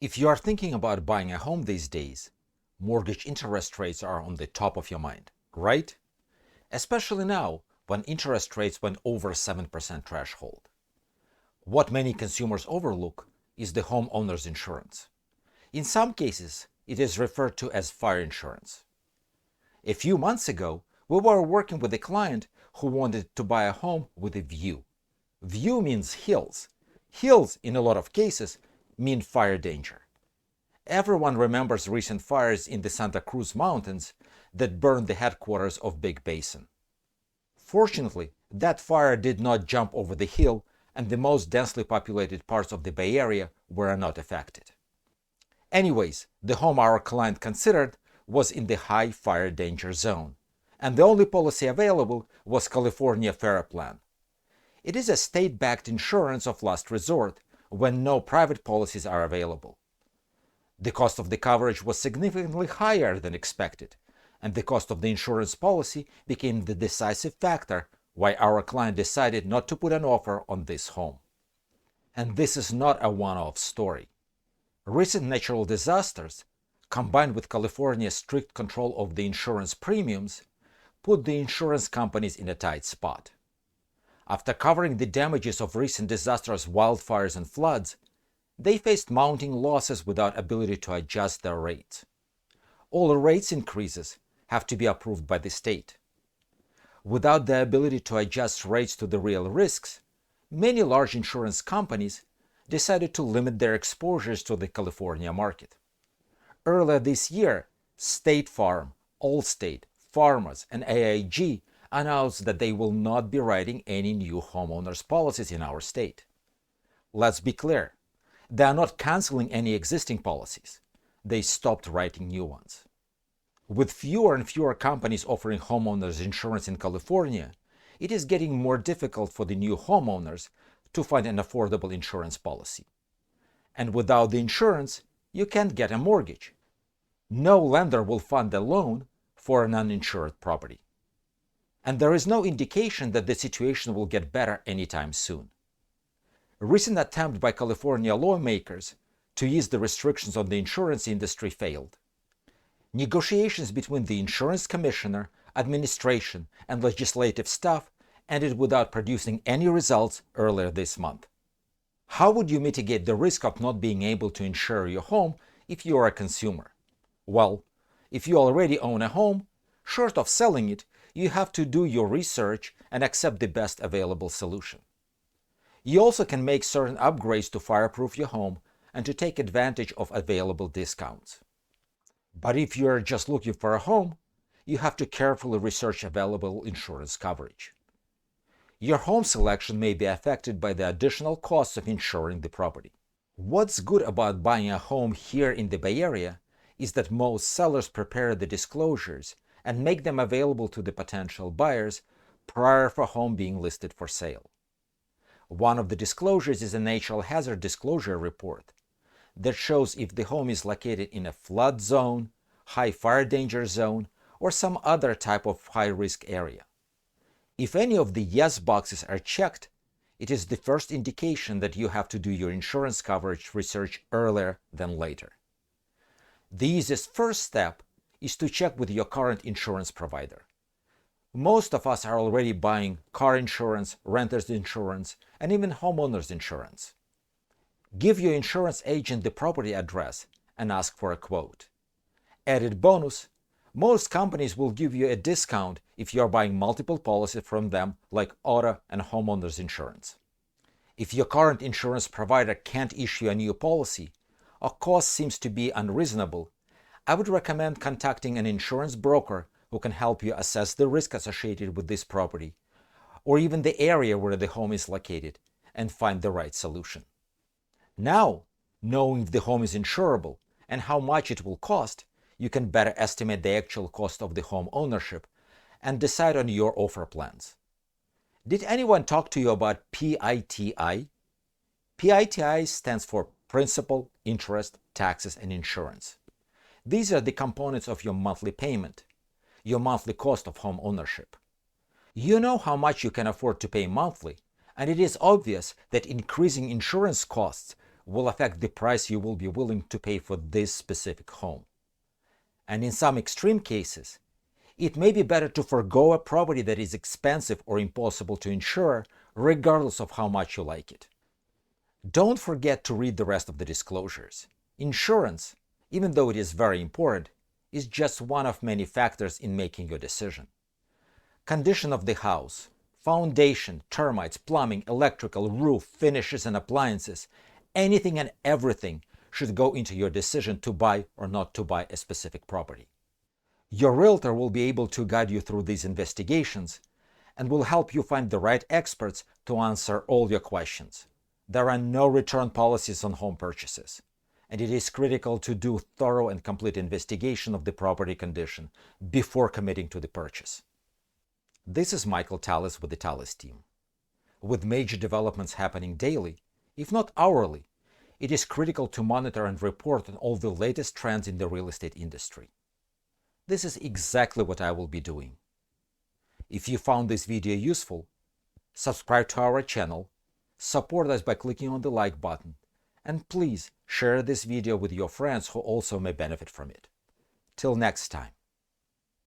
If you are thinking about buying a home these days, mortgage interest rates are on the top of your mind, right? Especially now when interest rates went over 7% threshold. What many consumers overlook is the homeowner's insurance. In some cases, it is referred to as fire insurance. A few months ago, we were working with a client who wanted to buy a home with a view. View means hills. Hills, in a lot of cases, mean fire danger. Everyone remembers recent fires in the Santa Cruz Mountains that burned the headquarters of Big Basin. Fortunately, that fire did not jump over the hill, and the most densely populated parts of the Bay Area were not affected. Anyways, the home our client considered was in the high fire danger zone, and the only policy available was California FARA Plan. It is a state-backed insurance of last resort when no private policies are available. The cost of the coverage was significantly higher than expected, and the cost of the insurance policy became the decisive factor why our client decided not to put an offer on this home. And this is not a one-off story. Recent natural disasters, combined with California's strict control of the insurance premiums, put the insurance companies in a tight spot. After covering the damages of recent disasters, wildfires and floods, they faced mounting losses without ability to adjust their rates. All rates increases have to be approved by the state. Without the ability to adjust rates to the real risks, many large insurance companies decided to limit their exposures to the California market. Earlier this year, State Farm, Allstate, Farmers, and AIG announced that they will not be writing any new homeowners policies in our state. Let's be clear, they are not canceling any existing policies. They stopped writing new ones. With fewer and fewer companies offering homeowners insurance in California, it is getting more difficult for the new homeowners to find an affordable insurance policy. And without the insurance, you can't get a mortgage. No lender will fund a loan for an uninsured property. And there is no indication that the situation will get better anytime soon. A recent attempt by California lawmakers to ease the restrictions on the insurance industry failed. Negotiations between the insurance commissioner, administration, and legislative staff ended without producing any results earlier this month. How would you mitigate the risk of not being able to insure your home if you are a consumer? Well, if you already own a home, short of selling it, you have to do your research and accept the best available solution. You also can make certain upgrades to fireproof your home and to take advantage of available discounts. But if you are just looking for a home, you have to carefully research available insurance coverage. Your home selection may be affected by the additional costs of insuring the property. What's good about buying a home here in the Bay Area is that most sellers prepare the disclosures and make them available to the potential buyers prior for home being listed for sale. One of the disclosures is a natural hazard disclosure report that shows if the home is located in a flood zone, high fire danger zone, or some other type of high-risk area. If any of the yes boxes are checked, it is the first indication that you have to do your insurance coverage research earlier than later. The easiest first step is to check with your current insurance provider. Most of us are already buying car insurance, renter's insurance, and even homeowner's insurance. Give your insurance agent the property address and ask for a quote. Added bonus, most companies will give you a discount if you are buying multiple policies from them, like auto and homeowner's insurance. If your current insurance provider can't issue a new policy, or cost seems to be unreasonable, I would recommend contacting an insurance broker who can help you assess the risk associated with this property, or even the area where the home is located, and find the right solution. Now, knowing if the home is insurable and how much it will cost, you can better estimate the actual cost of the home ownership and decide on your offer plans. Did anyone talk to you about PITI? PITI stands for Principal, Interest, Taxes, and Insurance. These are the components of your monthly payment, your monthly cost of home ownership. You know how much you can afford to pay monthly, and it is obvious that increasing insurance costs will affect the price you will be willing to pay for this specific home. And in some extreme cases, it may be better to forego a property that is expensive or impossible to insure, regardless of how much you like it. Don't forget to read the rest of the disclosures. Insurance, even though it is very important, is just one of many factors in making your decision. Condition of the house, foundation, termites, plumbing, electrical, roof, finishes and appliances, anything and everything should go into your decision to buy or not to buy a specific property. Your realtor will be able to guide you through these investigations and will help you find the right experts to answer all your questions. There are no return policies on home purchases, and it is critical to do thorough and complete investigation of the property condition before committing to the purchase. This is Michael Tallis with the Tallis team. With major developments happening daily, if not hourly, it is critical to monitor and report on all the latest trends in the real estate industry. This is exactly what I will be doing. If you found this video useful, subscribe to our channel, support us by clicking on the like button, and please share this video with your friends who also may benefit from it. Till next time.